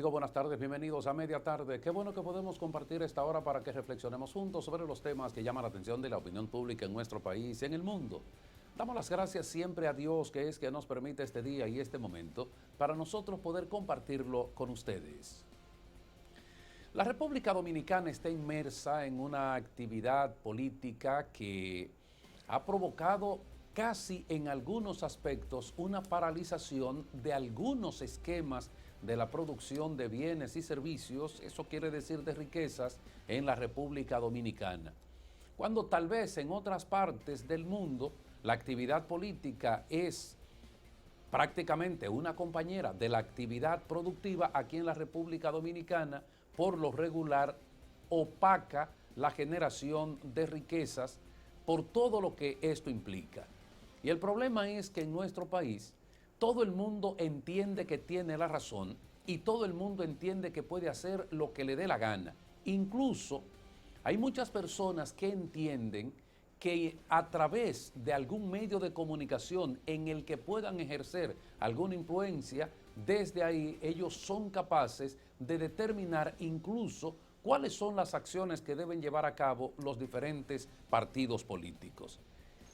amigos? Buenas tardes, bienvenidos a Media Tarde. Qué bueno que podemos compartir esta hora para que reflexionemos juntos sobre los temas que llaman la atención de la opinión pública en nuestro país y en el mundo. Damos las gracias siempre a Dios, que es quien nos permite este día y este momento para nosotros poder compartirlo con ustedes. La República Dominicana está inmersa en una actividad política que ha provocado casi en algunos aspectos una paralización de algunos esquemas de la producción de bienes y servicios, eso quiere decir de riquezas, en la República Dominicana. Cuando tal vez en otras partes del mundo la actividad política es prácticamente una compañera de la actividad productiva, aquí en la República Dominicana, por lo regular, opaca la generación de riquezas por todo lo que esto implica. Y el problema es que en nuestro país todo el mundo entiende que tiene la razón y todo el mundo entiende que puede hacer lo que le dé la gana. Incluso hay muchas personas que entienden que a través de algún medio de comunicación en el que puedan ejercer alguna influencia, desde ahí ellos son capaces de determinar incluso cuáles son las acciones que deben llevar a cabo los diferentes partidos políticos.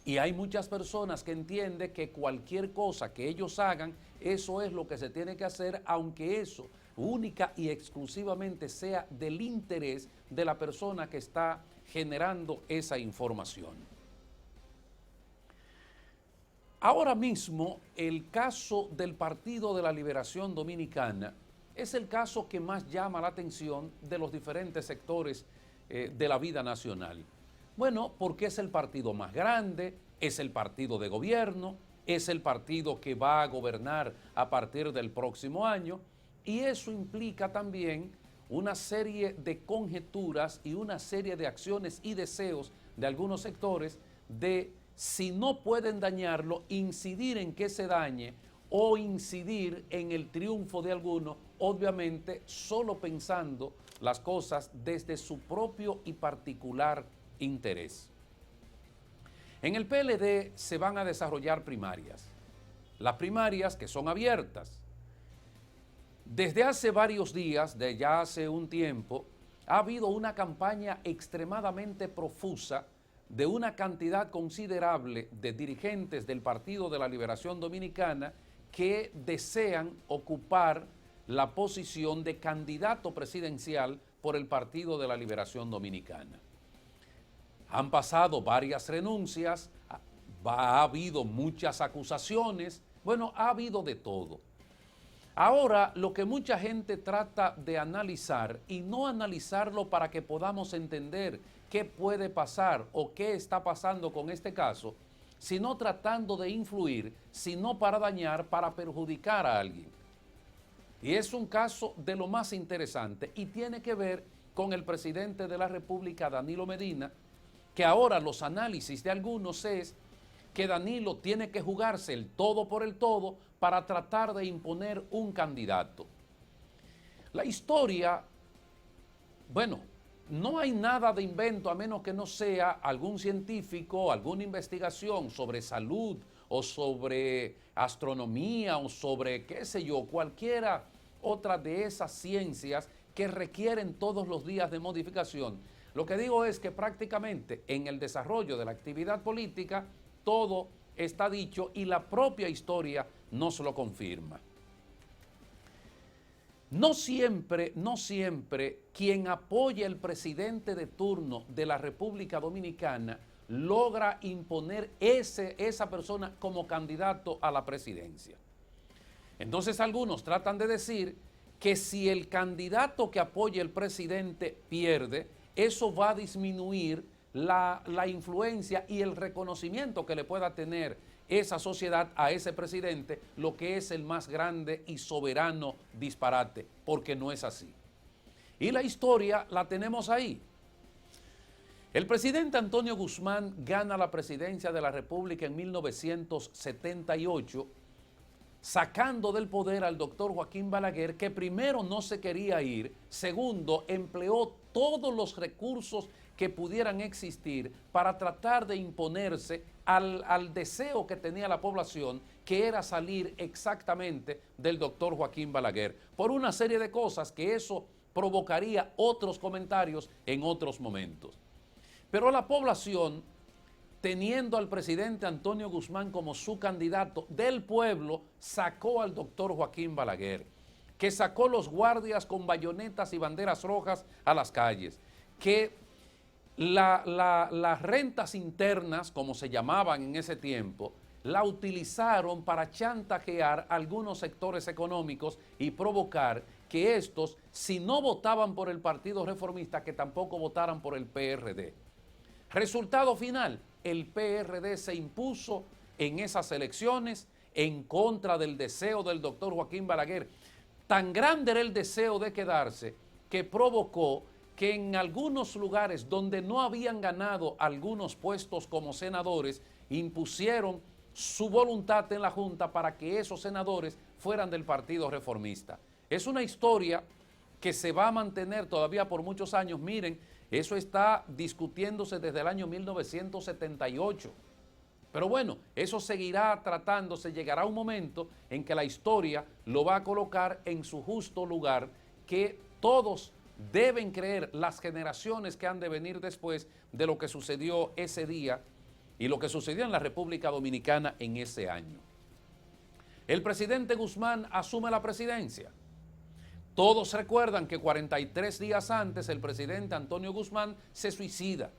Y hay muchas personas que entienden que cualquier cosa que ellos hagan, eso es lo que se tiene que hacer, aunque eso única y exclusivamente sea del interés de la persona que está generando esa información. Ahora mismo, el caso del Partido de la Liberación Dominicana es el caso que más llama la atención de los diferentes sectores de la vida nacional. Bueno, porque es el partido más grande, es el partido de gobierno, es el partido que va a gobernar a partir del próximo año, y eso implica también una serie de conjeturas y una serie de acciones y deseos de algunos sectores de, si no pueden dañarlo, incidir en que se dañe o incidir en el triunfo de alguno, obviamente solo pensando las cosas desde su propio y particular interés. En el PLD se van a desarrollar primarias. Las primarias que son abiertas. Desde hace varios días, de ya hace un tiempo, ha habido una campaña extremadamente profusa de una cantidad considerable de dirigentes del Partido de la Liberación Dominicana que desean ocupar la posición de candidato presidencial por el Partido de la Liberación Dominicana. Han pasado varias renuncias, ha habido muchas acusaciones, bueno, ha habido de todo. Ahora, lo que mucha gente trata de analizar, y no analizarlo para que podamos entender qué puede pasar o qué está pasando con este caso, sino tratando de influir, sino para dañar, para perjudicar a alguien. Y es un caso de lo más interesante y tiene que ver con el presidente de la República, Danilo Medina, que ahora los análisis de algunos es que Danilo tiene que jugarse el todo por el todo para tratar de imponer un candidato. La historia, bueno, no hay nada de invento a menos que no sea algún científico, alguna investigación sobre salud o sobre astronomía o sobre, qué sé yo, cualquiera otra de esas ciencias que requieren todos los días de modificación. Lo que digo es que prácticamente en el desarrollo de la actividad política todo está dicho y la propia historia nos lo confirma. No siempre quien apoya al presidente de turno de la República Dominicana logra imponer esa persona como candidato a la presidencia. Entonces algunos tratan de decir que si el candidato que apoya al presidente pierde, eso va a disminuir la influencia y el reconocimiento que le pueda tener esa sociedad a ese presidente, lo que es el más grande y soberano disparate, porque no es así. Y la historia la tenemos ahí. El presidente Antonio Guzmán gana la presidencia de la República en 1978, sacando del poder al doctor Joaquín Balaguer, que primero no se quería ir, segundo empleó todos los recursos que pudieran existir para tratar de imponerse al deseo que tenía la población, que era salir exactamente del doctor Joaquín Balaguer, por una serie de cosas que eso provocaría otros comentarios en otros momentos. Pero la población, teniendo al presidente Antonio Guzmán como su candidato del pueblo, sacó al doctor Joaquín Balaguer, que sacó los guardias con bayonetas y banderas rojas a las calles, que las rentas internas, como se llamaban en ese tiempo, la utilizaron para chantajear a algunos sectores económicos y provocar que estos, si no votaban por el Partido Reformista, que tampoco votaran por el PRD. Resultado final, el PRD se impuso en esas elecciones en contra del deseo del doctor Joaquín Balaguer. Tan grande era el deseo de quedarse que provocó que en algunos lugares donde no habían ganado algunos puestos como senadores, impusieron su voluntad en la Junta para que esos senadores fueran del Partido Reformista. Es una historia que se va a mantener todavía por muchos años. Miren, eso está discutiéndose desde el año 1978. Pero bueno, eso seguirá tratándose, llegará un momento en que la historia lo va a colocar en su justo lugar, que todos deben creer, las generaciones que han de venir después, de lo que sucedió ese día y lo que sucedió en la República Dominicana en ese año. El presidente Guzmán asume la presidencia. Todos recuerdan que 43 días antes el presidente Antonio Guzmán se suicida,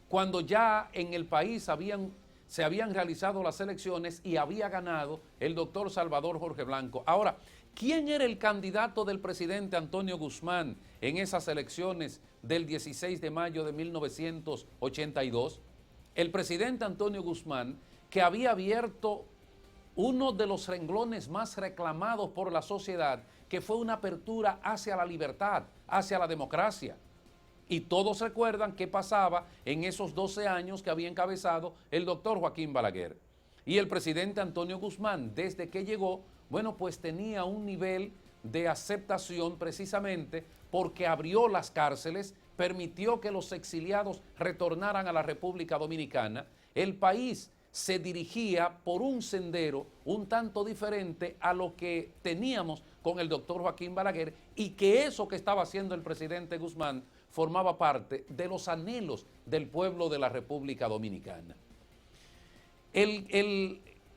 cuando ya en el país se habían realizado las elecciones y había ganado el doctor Salvador Jorge Blanco. Ahora, ¿quién era el candidato del presidente Antonio Guzmán en esas elecciones del 16 de mayo de 1982? El presidente Antonio Guzmán, que había abierto uno de los renglones más reclamados por la sociedad, que fue una apertura hacia la libertad, hacia la democracia. Y todos recuerdan qué pasaba en esos 12 años que había encabezado el doctor Joaquín Balaguer. Y el presidente Antonio Guzmán, desde que llegó, bueno, pues tenía un nivel de aceptación precisamente porque abrió las cárceles, permitió que los exiliados retornaran a la República Dominicana. El país se dirigía por un sendero un tanto diferente a lo que teníamos con el doctor Joaquín Balaguer, y que eso que estaba haciendo el presidente Guzmán formaba parte de los anhelos del pueblo de la República Dominicana.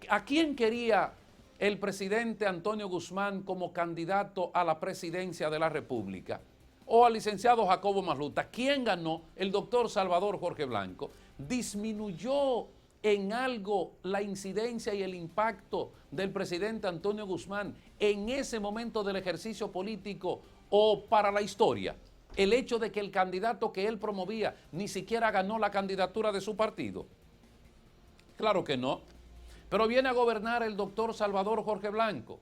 ¿A quién quería el presidente Antonio Guzmán como candidato a la presidencia de la República? O al licenciado Jacobo Magluta. ¿Quién ganó? El doctor Salvador Jorge Blanco. ¿Disminuyó en algo la incidencia y el impacto del presidente Antonio Guzmán en ese momento del ejercicio político o para la historia? El hecho de que el candidato que él promovía ni siquiera ganó la candidatura de su partido. Claro que no. Pero viene a gobernar el doctor Salvador Jorge Blanco.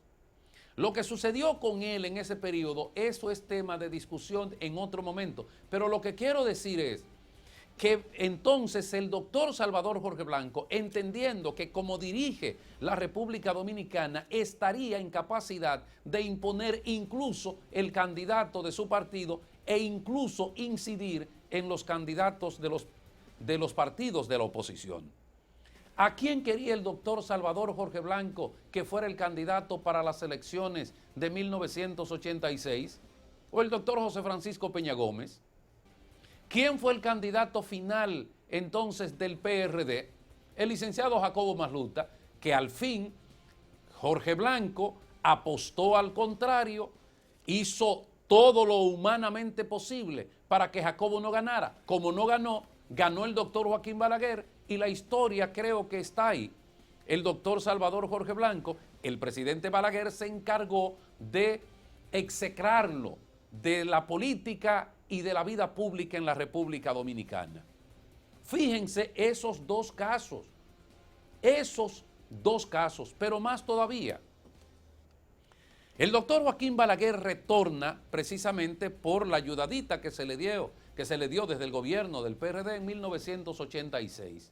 Lo que sucedió con él en ese periodo, eso es tema de discusión en otro momento. Pero lo que quiero decir es que entonces el doctor Salvador Jorge Blanco, entendiendo que como dirige la República Dominicana, estaría en capacidad de imponer incluso el candidato de su partido e incluso incidir en los candidatos de los partidos de la oposición. ¿A quién quería el doctor Salvador Jorge Blanco que fuera el candidato para las elecciones de 1986? ¿O el doctor José Francisco Peña Gómez? ¿Quién fue el candidato final entonces del PRD? El licenciado Jacobo Magluta, que al fin Jorge Blanco apostó al contrario, hizo todo lo humanamente posible para que Jacobo no ganara. Como no ganó, ganó el doctor Joaquín Balaguer, y la historia creo que está ahí. El doctor Salvador Jorge Blanco, el presidente Balaguer se encargó de execrarlo de la política y de la vida pública en la República Dominicana. Fíjense esos dos casos, pero más todavía. El doctor Joaquín Balaguer retorna precisamente por la ayudadita que se le dio desde el gobierno del PRD en 1986.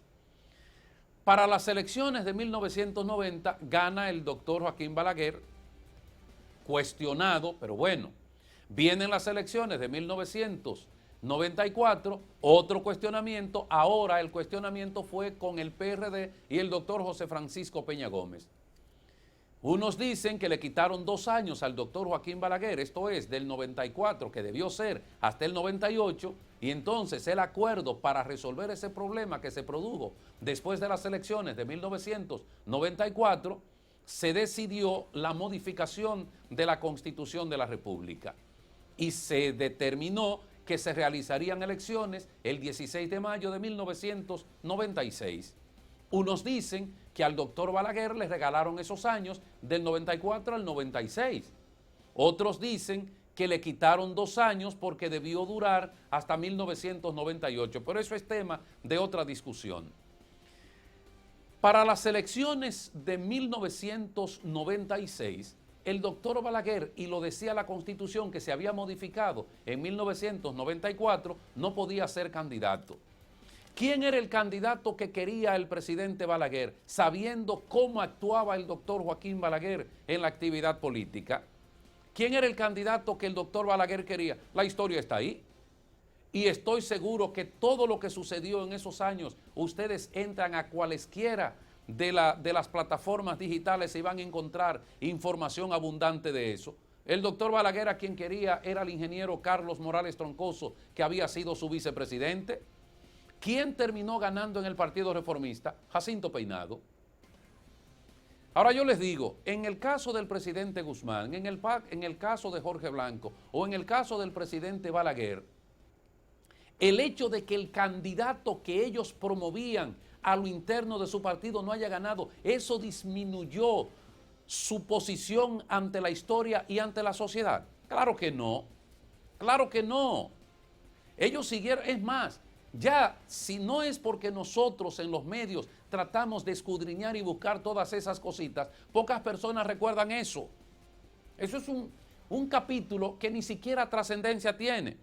Para las elecciones de 1990 gana el doctor Joaquín Balaguer, cuestionado, pero bueno. Vienen las elecciones de 1992 94, otro cuestionamiento, ahora el cuestionamiento fue con el PRD y el doctor José Francisco Peña Gómez. Unos dicen que le quitaron 2 años al doctor Joaquín Balaguer, esto es, del 94, que debió ser hasta el 98, y entonces el acuerdo para resolver ese problema que se produjo después de las elecciones de 1994, se decidió la modificación de la Constitución de la República y se determinó que se realizarían elecciones el 16 de mayo de 1996. Unos dicen que al doctor Balaguer le regalaron esos años del 94 al 96. Otros dicen que le quitaron 2 años porque debió durar hasta 1998, pero eso es tema de otra discusión. Para las elecciones de 1996, el doctor Balaguer, y lo decía la Constitución que se había modificado en 1994, no podía ser candidato. ¿Quién era el candidato que quería el presidente Balaguer, sabiendo cómo actuaba el doctor Joaquín Balaguer en la actividad política? ¿Quién era el candidato que el doctor Balaguer quería? La historia está ahí. Y estoy seguro que todo lo que sucedió en esos años, ustedes entran a cualesquiera de las plataformas digitales y van a encontrar información abundante de eso. El doctor Balaguer a quien quería era el ingeniero Carlos Morales Troncoso, que había sido su vicepresidente. ¿Quién terminó ganando en el Partido Reformista? Jacinto Peinado. Ahora yo les digo, en el caso del presidente Guzmán, en el caso de Jorge Blanco o en el caso del presidente Balaguer, el hecho de que el candidato que ellos promovían a lo interno de su partido no haya ganado, eso disminuyó su posición ante la historia y ante la sociedad. Claro que no, claro que no. Ellos siguieron, es más, ya si no es porque nosotros en los medios tratamos de escudriñar y buscar todas esas cositas, pocas personas recuerdan eso. Eso es un capítulo que ni siquiera trascendencia tiene.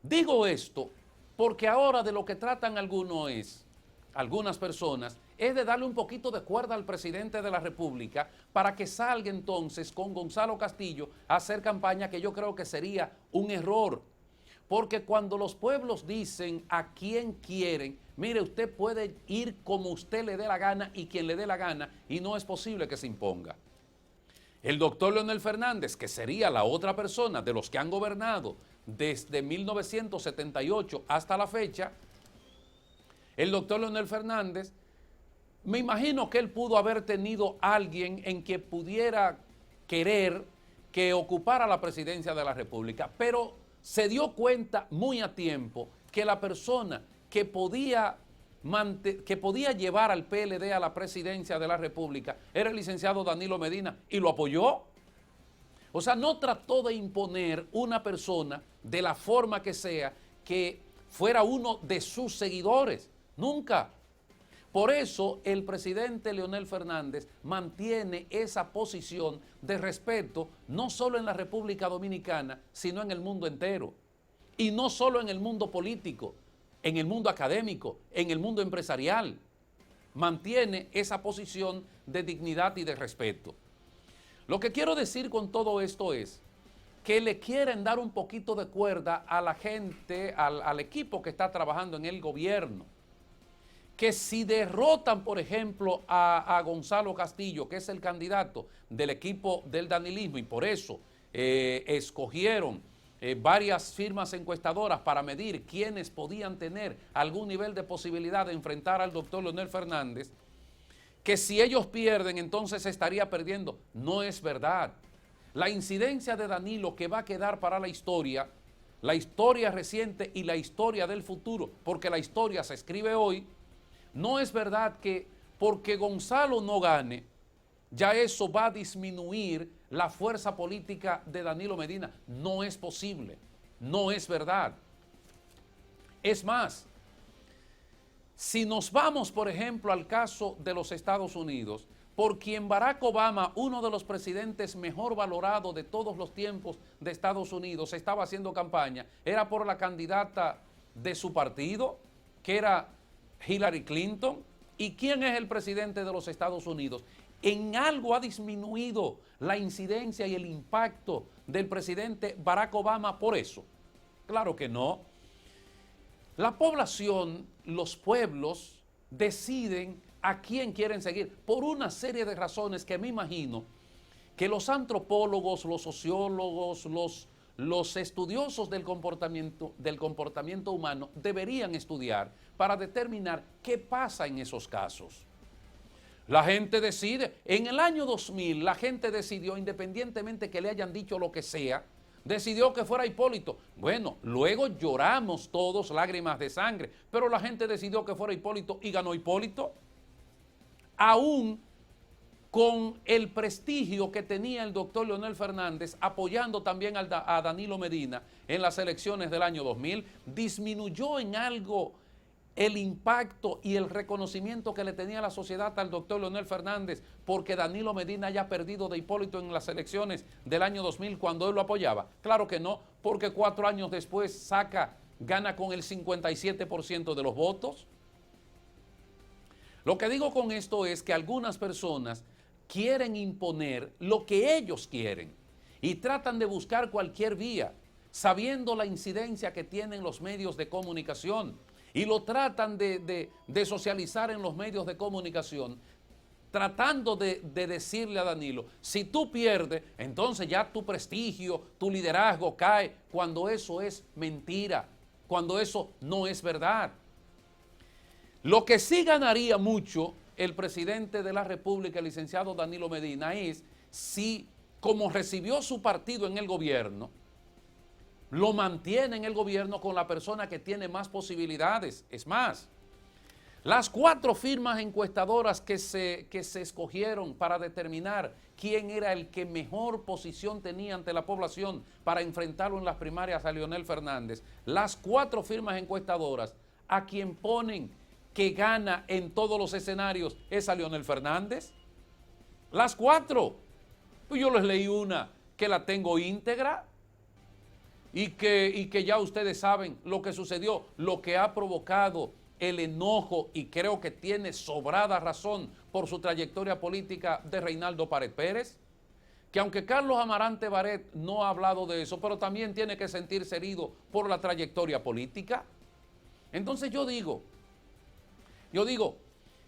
Digo esto porque ahora de lo que tratan algunas personas, es de darle un poquito de cuerda al presidente de la República para que salga entonces con Gonzalo Castillo a hacer campaña, que yo creo que sería un error. Porque cuando los pueblos dicen a quién quieren, mire, usted puede ir como usted le dé la gana y quien le dé la gana, y no es posible que se imponga. El doctor Leonel Fernández, que sería la otra persona de los que han gobernado desde 1978 hasta la fecha, el doctor Leonel Fernández, me imagino que él pudo haber tenido alguien en que pudiera querer que ocupara la presidencia de la República, pero se dio cuenta muy a tiempo que la persona que podía llevar al PLD a la presidencia de la República era el licenciado Danilo Medina, y lo apoyó. O sea, no trató de imponer una persona de la forma que sea que fuera uno de sus seguidores, nunca. Por eso el presidente Leonel Fernández mantiene esa posición de respeto no solo en la República Dominicana, sino en el mundo entero. Y no solo en el mundo político, en el mundo académico, en el mundo empresarial. Mantiene esa posición de dignidad y de respeto. Lo que quiero decir con todo esto es que le quieren dar un poquito de cuerda a la gente, al equipo que está trabajando en el gobierno. Que si derrotan, por ejemplo, a Gonzalo Castillo, que es el candidato del equipo del danilismo, y por eso escogieron varias firmas encuestadoras para medir quiénes podían tener algún nivel de posibilidad de enfrentar al doctor Leonel Fernández, que si ellos pierden, entonces estaría perdiendo. No es verdad. La incidencia de Danilo, que va a quedar para la historia reciente y la historia del futuro, porque la historia se escribe hoy. No es verdad que porque Gonzalo no gane, ya eso va a disminuir la fuerza política de Danilo Medina. No es posible, no es verdad. Es más, si nos vamos, por ejemplo, al caso de los Estados Unidos, por quien Barack Obama, uno de los presidentes mejor valorados de todos los tiempos de Estados Unidos, estaba haciendo campaña, era por la candidata de su partido, que era Hillary Clinton. ¿Y quién es el presidente de los Estados Unidos? ¿En algo ha disminuido la incidencia y el impacto del presidente Barack Obama por eso? Claro que no. La población, los pueblos, deciden a quién quieren seguir por una serie de razones que me imagino que los antropólogos, los sociólogos, los estudiosos del comportamiento humano deberían estudiar para determinar qué pasa en esos casos. La gente decide, en el año 2000 la gente decidió, independientemente que le hayan dicho lo que sea, decidió que fuera Hipólito. Bueno, luego lloramos todos lágrimas de sangre, pero la gente decidió que fuera Hipólito y ganó Hipólito. Aún con el prestigio que tenía el doctor Leonel Fernández, apoyando también a Danilo Medina en las elecciones del año 2000, disminuyó en algo el impacto y el reconocimiento que le tenía la sociedad al doctor Leonel Fernández porque Danilo Medina haya perdido de Hipólito en las elecciones del año 2000 cuando él lo apoyaba. Claro que no, porque 4 años después gana con el 57% de los votos. Lo que digo con esto es que algunas personas quieren imponer lo que ellos quieren y tratan de buscar cualquier vía, sabiendo la incidencia que tienen los medios de comunicación, y lo tratan de socializar en los medios de comunicación, tratando de decirle a Danilo, si tú pierdes, entonces ya tu prestigio, tu liderazgo cae, cuando eso es mentira, cuando eso no es verdad. Lo que sí ganaría mucho el presidente de la República, el licenciado Danilo Medina, es si, como recibió su partido en el gobierno, lo mantiene en el gobierno con la persona que tiene más posibilidades. Es más, las 4 firmas encuestadoras que se escogieron para determinar quién era el que mejor posición tenía ante la población para enfrentarlo en las primarias a Leonel Fernández, las 4 firmas encuestadoras a quien ponen que gana en todos los escenarios es a Leonel Fernández. Las 4. Pues yo les leí una que la tengo íntegra y que ya ustedes saben lo que sucedió, lo que ha provocado el enojo, y creo que tiene sobrada razón por su trayectoria política, de Reinaldo Pared Pérez, que aunque Carlos Amarante Baret no ha hablado de eso, pero también tiene que sentirse herido por la trayectoria política. Entonces yo digo,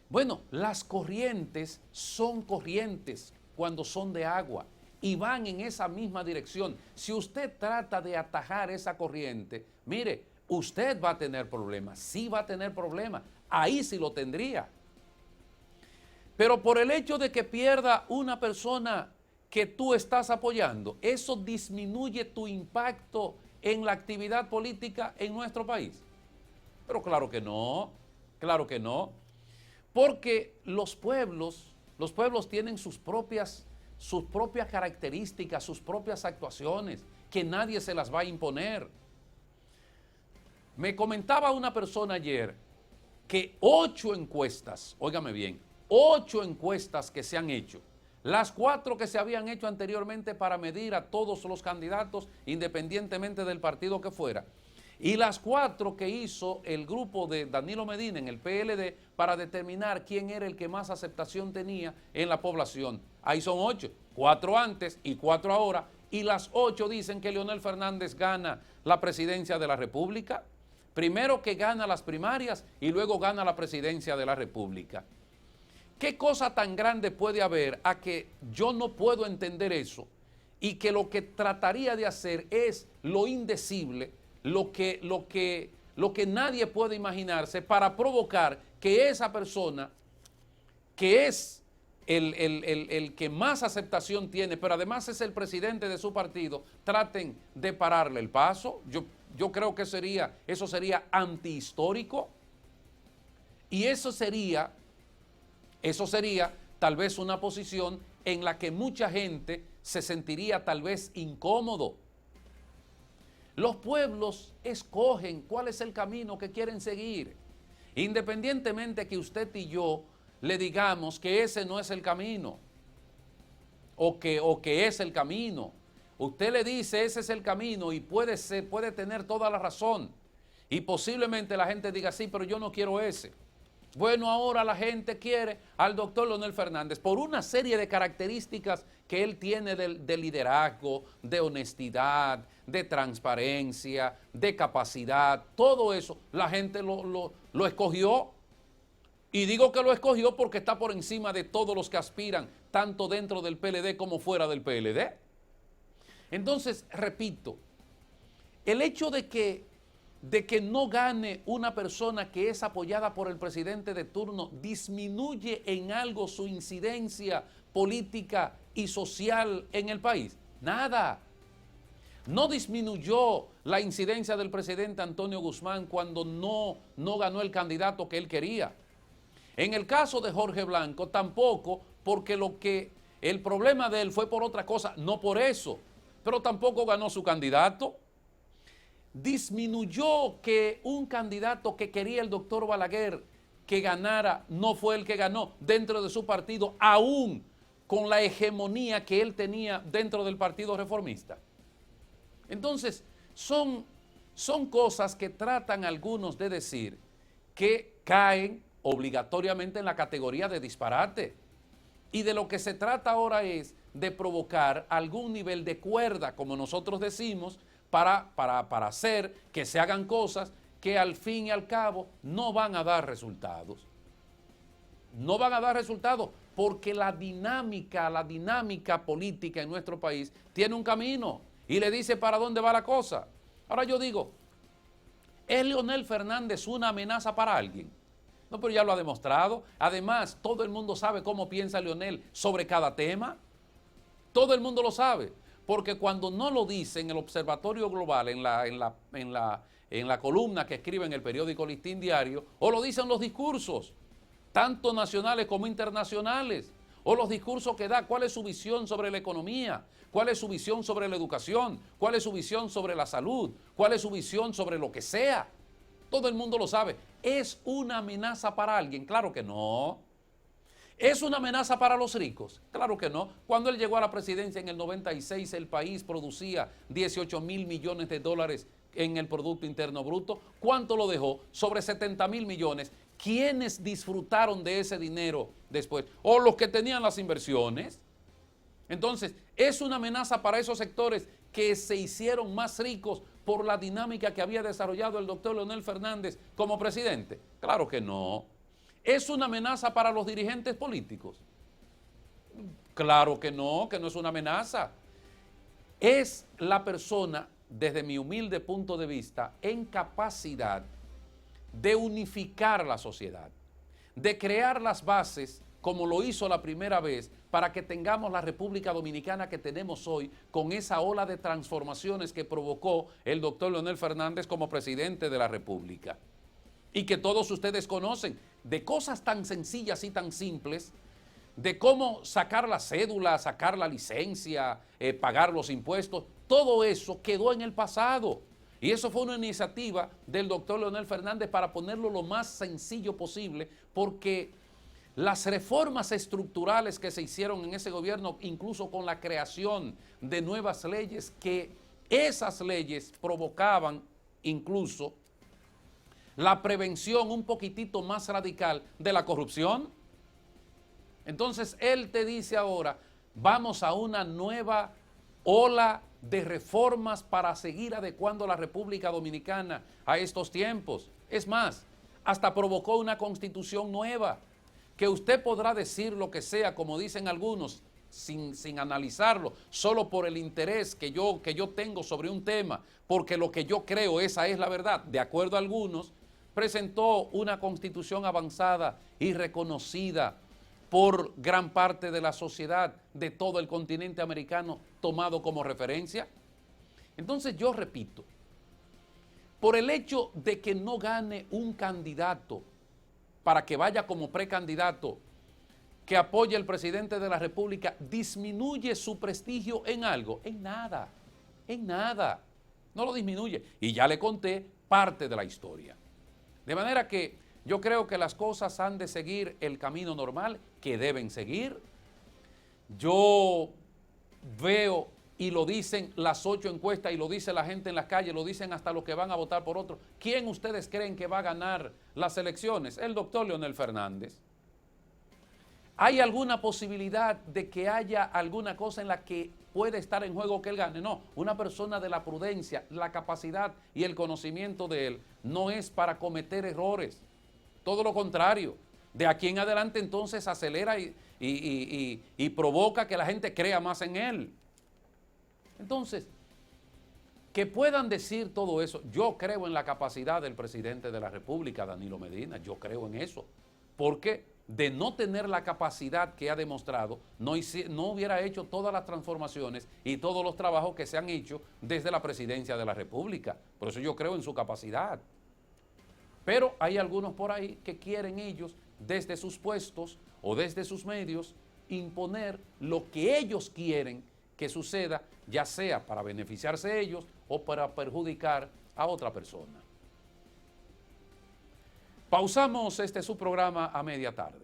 bueno, las corrientes son corrientes cuando son de agua y van en esa misma dirección. Si usted trata de atajar esa corriente, mire, usted va a tener problemas, sí va a tener problemas, ahí sí lo tendría. Pero por el hecho de que pierda una persona que tú estás apoyando, eso disminuye tu impacto en la actividad política en nuestro país. Pero claro que no, porque los pueblos tienen sus propias características, sus propias actuaciones, que nadie se las va a imponer. Me comentaba una persona ayer que 8 encuestas, óigame bien, 8 encuestas que se han hecho, las 4 que se habían hecho anteriormente para medir a todos los candidatos, independientemente del partido que fuera, y las 4 que hizo el grupo de Danilo Medina en el PLD para determinar quién era el que más aceptación tenía en la población. Ahí son 8, 4 antes y 4 ahora, y las 8 dicen que Leonel Fernández gana la presidencia de la República. Primero que gana las primarias y luego gana la presidencia de la República. ¿Qué cosa tan grande puede haber a que yo no puedo entender eso y que lo que trataría de hacer es lo indecible, lo que nadie puede imaginarse para provocar que esa persona, que es el que más aceptación tiene, pero además es el presidente de su partido, traten de pararle el paso? Yo creo que eso sería antihistórico, y eso sería tal vez una posición en la que mucha gente se sentiría tal vez incómodo. Los pueblos escogen cuál es el camino que quieren seguir, independientemente que usted y yo le digamos que ese no es el camino o que es el camino. Usted le dice ese es el camino y puede tener toda la razón, y posiblemente la gente diga sí, pero yo no quiero ese. Bueno, ahora la gente quiere al doctor Leonel Fernández por una serie de características que él tiene de liderazgo, de honestidad, de transparencia, de capacidad, todo eso, la gente lo escogió. Y digo que lo escogió porque está por encima de todos los que aspiran, tanto dentro del PLD como fuera del PLD. Entonces, repito, el hecho de que no gane una persona que es apoyada por el presidente de turno disminuye en algo su incidencia política y social en el país. Nada. No disminuyó la incidencia del presidente Antonio Guzmán cuando no ganó el candidato que él quería. En el caso de Jorge Blanco tampoco, porque el problema de él fue por otra cosa, no por eso, pero tampoco ganó su candidato. Disminuyó que un candidato que quería el doctor Balaguer que ganara no fue el que ganó dentro de su partido, aún con la hegemonía que él tenía dentro del Partido Reformista. Entonces, son cosas que tratan algunos de decir que caen obligatoriamente en la categoría de disparate. Y de lo que se trata ahora es de provocar algún nivel de cuerda, como nosotros decimos, para hacer que se hagan cosas que al fin y al cabo no van a dar resultados. No van a dar resultados porque la dinámica política en nuestro país tiene un camino y le dice para dónde va la cosa. Ahora yo digo, ¿es Leonel Fernández una amenaza para alguien? No, pero ya lo ha demostrado. Además, todo el mundo sabe cómo piensa Leonel sobre cada tema. Todo el mundo lo sabe. Porque cuando no lo dice en el Observatorio Global, en la columna que escribe en el periódico Listín Diario, o lo dicen los discursos, tanto nacionales como internacionales, o los discursos que da, cuál es su visión sobre la economía, cuál es su visión sobre la educación, cuál es su visión sobre la salud, cuál es su visión sobre lo que sea. Todo el mundo lo sabe. ¿Es una amenaza para alguien? Claro que no. ¿Es una amenaza para los ricos? Claro que no. Cuando él llegó a la presidencia en el 96, el país producía 18,000 millones de dólares en el Producto Interno Bruto. ¿Cuánto lo dejó? Sobre 70,000 millones. ¿Quiénes disfrutaron de ese dinero después? ¿O los que tenían las inversiones? Entonces, ¿es una amenaza para esos sectores que se hicieron más ricos por la dinámica que había desarrollado el doctor Leonel Fernández como presidente? Claro que no. ¿Es una amenaza para los dirigentes políticos? Claro que no es una amenaza. Es la persona, desde mi humilde punto de vista, en capacidad de unificar la sociedad, de crear las bases, como lo hizo la primera vez, para que tengamos la República Dominicana que tenemos hoy, con esa ola de transformaciones que provocó el doctor Leonel Fernández como presidente de la República. Y que todos ustedes conocen, de cosas tan sencillas y tan simples, de cómo sacar la cédula, sacar la licencia, pagar los impuestos, todo eso quedó en el pasado. Y eso fue una iniciativa del doctor Leonel Fernández para ponerlo lo más sencillo posible, porque las reformas estructurales que se hicieron en ese gobierno, incluso con la creación de nuevas leyes, que esas leyes provocaban incluso la prevención un poquitito más radical de la corrupción. Entonces él te dice ahora, vamos a una nueva ola de reformas para seguir adecuando la República Dominicana a estos tiempos. Es más, hasta provocó una constitución nueva, que usted podrá decir lo que sea, como dicen algunos, sin analizarlo, solo por el interés que yo tengo sobre un tema, porque lo que yo creo, esa es la verdad. De acuerdo a algunos, presentó una constitución avanzada y reconocida por gran parte de la sociedad de todo el continente americano, tomado como referencia. Entonces yo repito, por el hecho de que no gane un candidato para que vaya como precandidato que apoye al presidente de la República, disminuye su prestigio en algo, en nada, no lo disminuye. Y ya le conté parte de la historia. De manera que yo creo que las cosas han de seguir el camino normal que deben seguir. Yo veo y lo dicen las 8 encuestas y lo dice la gente en las calles, lo dicen hasta los que van a votar por otro. ¿Quién ustedes creen que va a ganar las elecciones? El doctor Leonel Fernández. ¿Hay alguna posibilidad de que haya alguna cosa en la que puede estar en juego que él gane? No, una persona de la prudencia, la capacidad y el conocimiento de él no es para cometer errores. Todo lo contrario. De aquí en adelante entonces acelera y provoca que la gente crea más en él. Entonces, que puedan decir todo eso, yo creo en la capacidad del presidente de la República, Danilo Medina, yo creo en eso. Porque de no tener la capacidad que ha demostrado, no hubiera hecho todas las transformaciones y todos los trabajos que se han hecho desde la presidencia de la República. Por eso yo creo en su capacidad. Pero hay algunos por ahí que quieren ellos, desde sus puestos o desde sus medios, imponer lo que ellos quieren que suceda, ya sea para beneficiarse ellos o para perjudicar a otra persona. Pausamos este su programa a media tarde.